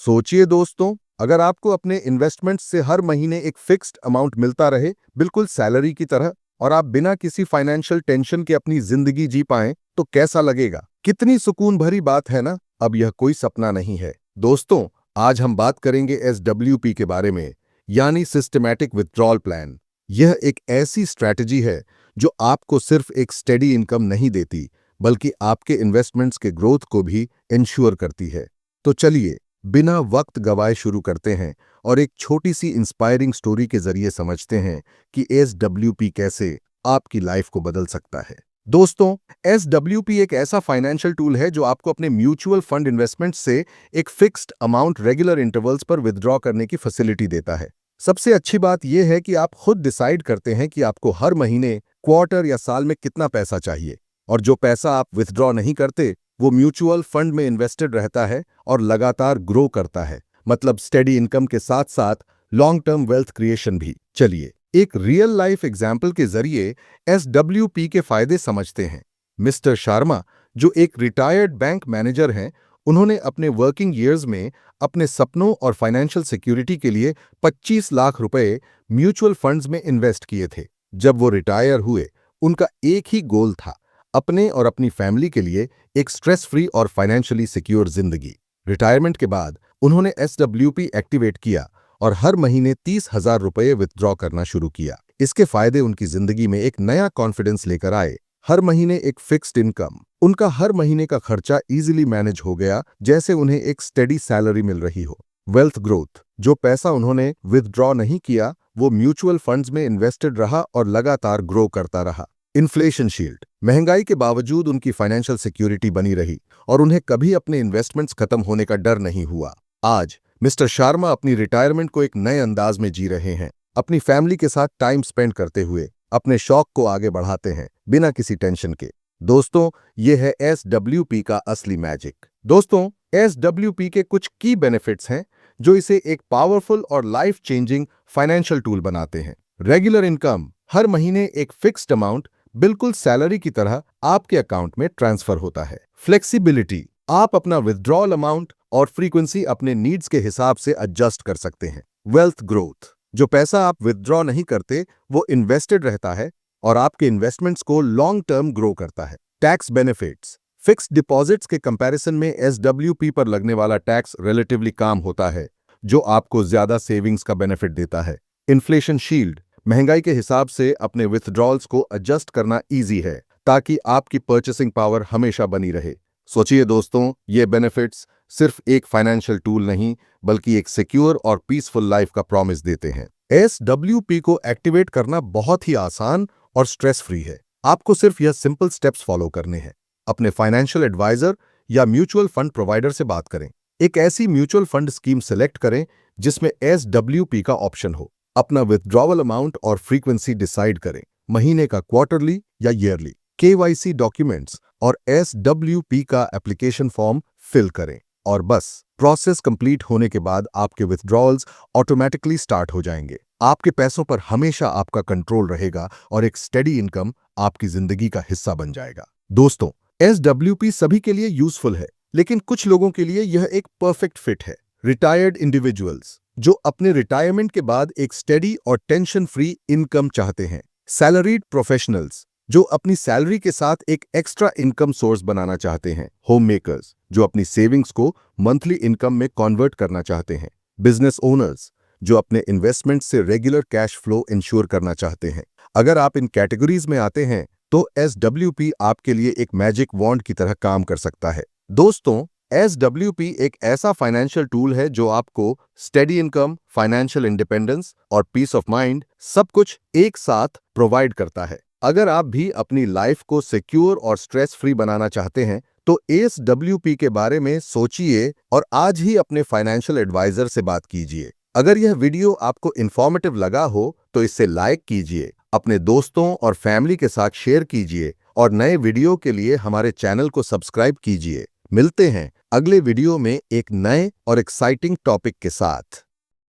सोचिए दोस्तों, अगर आपको अपने इन्वेस्टमेंट से हर महीने एक फिक्स्ड अमाउंट मिलता रहे, बिल्कुल सैलरी की तरह, और आप बिना किसी फाइनेंशियल टेंशन के अपनी जिंदगी जी पाएं, तो कैसा लगेगा? कितनी सुकून भरी बात है ना? अब यह कोई सपना नहीं है दोस्तों। आज हम बात करेंगे SWP के बारे में, यानी सिस्टमैटिक विथड्रॉल प्लान। यह एक ऐसी स्ट्रैटेजी है जो आपको सिर्फ एक स्टेडी इनकम नहीं देती, बल्कि आपके इन्वेस्टमेंट्स के ग्रोथ को भी इंश्योर करती है। तो चलिए, बिना वक्त गवाए शुरू करते हैं और एक छोटी सी इंस्पायरिंग स्टोरी के जरिए समझते हैं कि SWP कैसे आपकी लाइफ को बदल सकता है। दोस्तों, SWP एक ऐसा फाइनेंशियल टूल है जो आपको अपने म्यूचुअल फंड इन्वेस्टमेंट से एक फिक्स्ड अमाउंट रेगुलर इंटरवल्स पर विथड्रॉ करने की फैसिलिटी देता है। सबसे अच्छी बात यह है कि आप खुद डिसाइड करते हैं कि आपको हर महीने, क्वार्टर या साल में कितना पैसा चाहिए, और जो पैसा आप विथड्रॉ नहीं करते वो म्यूचुअल फंड में इन्वेस्टेड रहता है और लगातार ग्रो करता है। मतलब स्टेडी इनकम के साथ साथ लॉन्ग टर्म वेल्थ क्रिएशन भी। चलिए, एक रियल लाइफ एग्जाम्पल के जरिए SWP के फायदे समझते हैं। मिस्टर शर्मा, जो एक रिटायर्ड बैंक मैनेजर हैं, उन्होंने अपने वर्किंग ईयर्स में अपने सपनों और फाइनेंशियल सिक्योरिटी के लिए 25 लाख रुपए म्यूचुअल फंड्स में इन्वेस्ट किए थे। जब वो रिटायर हुए, उनका एक ही गोल था, अपने और अपनी फैमिली के लिए एक स्ट्रेस फ्री और फाइनेंशियली सिक्योर जिंदगी। रिटायरमेंट के बाद उन्होंने SWP एक्टिवेट किया और हर महीने 30,000 रुपये विथड्रॉ करना शुरू किया। इसके फायदे उनकी जिंदगी में एक नया कॉन्फिडेंस लेकर आए। हर महीने एक फिक्स्ड इनकम, उनका हर महीने का खर्चा इजीली मैनेज हो गया, जैसे उन्हें एक स्टेडी सैलरी मिल रही हो। वेल्थ ग्रोथ, जो पैसा उन्होंने विथड्रॉ नहीं किया वो म्यूचुअल फंड्स में इन्वेस्टेड रहा और लगातार ग्रो करता रहा। इन्फ्लेशन शील्ड, महंगाई के बावजूद उनकी फाइनेंशियल सिक्योरिटी बनी रही और उन्हें कभी अपने इन्वेस्टमेंट्स खत्म होने का डर नहीं हुआ। आज मिस्टर शर्मा अपनी रिटायरमेंट को एक नए अंदाज में जी रहे हैं, अपनी फैमिली के साथ टाइम स्पेंड करते हुए अपने शौक को आगे बढ़ाते हैं बिना किसी टेंशन के। दोस्तों, ये है SWP का असली मैजिक। दोस्तों, SWP के कुछ की बेनिफिट्स हैं जो इसे एक पावरफुल और लाइफ चेंजिंग फाइनेंशियल टूल बनाते हैं। रेगुलर इनकम, हर महीने एक फिक्स्ड अमाउंट बिल्कुल सैलरी की तरह आपके अकाउंट में ट्रांसफर होता है। फ्लेक्सिबिलिटी, आप अपना विथड्रॉल अमाउंट और फ्रीक्वेंसी अपने नीड्स के हिसाब से एडजस्ट कर सकते हैं। वेल्थ ग्रोथ, जो पैसा आप विथड्रॉ नहीं करते वो इन्वेस्टेड रहता है और आपके इन्वेस्टमेंट्स को लॉन्ग टर्म ग्रो करता है। टैक्स बेनिफिट्स, फिक्स्ड डिपॉजिट्स के कंपैरिजन में SWP पर लगने वाला टैक्स रिलेटिवली कम होता है, जो आपको ज्यादा सेविंग्स का बेनिफिट देता है। इन्फ्लेशन शील्ड, महंगाई के हिसाब से अपने विथड्रॉल्स को एडजस्ट करना इजी है ताकि आपकी परचेसिंग पावर हमेशा बनी रहे। सोचिए दोस्तों, ये बेनिफिट्स सिर्फ एक फाइनेंशियल टूल नहीं, बल्कि एक सिक्योर और पीसफुल लाइफ का प्रॉमिस देते हैं। SWP को एक्टिवेट करना बहुत ही आसान और स्ट्रेस फ्री है। आपको सिर्फ यह सिंपल स्टेप्स फॉलो करने हैं। अपने फाइनेंशियल एडवाइजर या म्यूचुअल फंड प्रोवाइडर से बात करें। एक ऐसी म्यूचुअल फंड स्कीम सेलेक्ट करें जिसमें SWP का ऑप्शन हो। अपना विथड्रॉवल अमाउंट और फ्रीक्वेंसी डिसाइड करें, महीने का, क्वार्टरली या ईयरली। KYC डॉक्यूमेंट्स और SWP का एप्लीकेशन फॉर्म फिल करें और बस प्रोसेस कंप्लीट होने के बाद आपके विथड्रॉल्स ऑटोमेटिकली स्टार्ट हो जाएंगे। आपके पैसों पर हमेशा आपका कंट्रोल रहेगा और एक स्टेडी इनकम आपकी जिंदगी का हिस्सा बन जाएगा। दोस्तों, SWP सभी के लिए यूजफुल है, लेकिन कुछ लोगों के लिए यह एक परफेक्ट फिट है। रिटायर्ड इंडिविजुअल्स, जो अपने रिटायरमेंट के बाद एक स्टेडी और टेंशन फ्री इनकम चाहते हैं। सैलरीड प्रोफेशनल्स, जो अपनी सैलरी के साथ एक एक्स्ट्रा इनकम सोर्स बनाना चाहते हैं। होम मेकर्स, जो अपनी सेविंग्स को मंथली इनकम में कन्वर्ट करना चाहते हैं। बिजनेस ओनर्स, जो अपने इन्वेस्टमेंट से रेगुलर कैश फ्लो इंश्योर करना चाहते हैं। अगर आप इन कैटेगरीज में आते हैं तो SWP आपके लिए एक मैजिक वॉन्ड की तरह काम कर सकता है। दोस्तों, SWP एक ऐसा फाइनेंशियल टूल है जो आपको स्टेडी इनकम, फाइनेंशियल इंडिपेंडेंस और पीस ऑफ माइंड सब कुछ एक साथ प्रोवाइड करता है। अगर आप भी अपनी लाइफ को सिक्योर और स्ट्रेस फ्री बनाना चाहते हैं तो SWP के बारे में सोचिए और आज ही अपने फाइनेंशियल एडवाइजर से बात कीजिए। अगर यह वीडियो आपको इंफॉर्मेटिव लगा हो तो इसे लाइक कीजिए, अपने दोस्तों और फैमिली के साथ शेयर कीजिए और नए वीडियो के लिए हमारे चैनल को सब्सक्राइब कीजिए। मिलते हैं अगले वीडियो में एक नए और एक्साइटिंग टॉपिक के साथ।